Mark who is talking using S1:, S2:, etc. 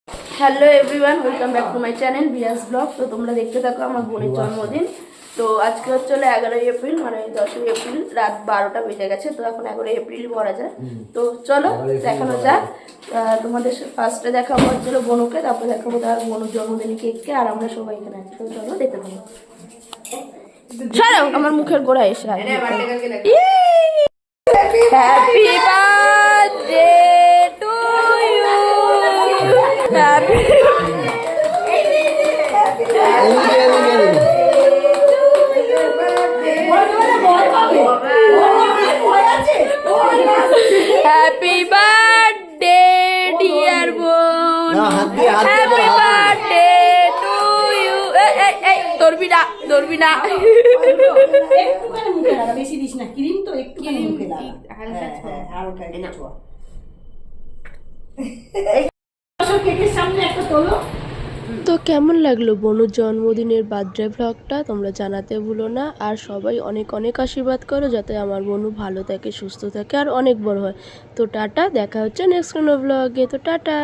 S1: Hello everyone, welcome back to my channel Beas blog. তো তোমরা দেখতে থাকো আমার বোনের জন্মদিন। তো আজকে হচ্ছে 11ই এপ্রিল, মানে 10ই এপ্রিল রাত 12টা বেজে গেছে। তো এখন 11ই এপ্রিল বলা যায়। তো চলো দেখানো যাক। তোমাদের ফার্স্টে দেখাবো হচ্ছিল বনুকে, তারপরে দেখাবো তার বনুর জন্মদিনের কেককে, আর আমরা সবাই এখানে আছি। তো চলো দেখতে থাকো। ছাড়াও আমার মুখের গোড়া এসে happy birthday to you, happy happy birthday dear বোন, হ্যাপি বার্থডে টু ইউ। ধরবি না ধরবি না,
S2: বেশি দিস না, ক্রিম তো একটু মুখে লাগা, হালকা কেকের সামনে একটা তোলো।
S3: তো কেমন লাগলো বনুর জন্মদিনের বার্থডে ব্লগটা তোমরা জানাতে ভুলো না। আর সবাই অনেক অনেক আশীর্বাদ করো যাতে আমার বনু ভালো থাকে, সুস্থ থাকে আর অনেক বড় হয়। তো টাটা, দেখা হচ্ছে নেক্সট কোনো ব্লগে। তো টাটা।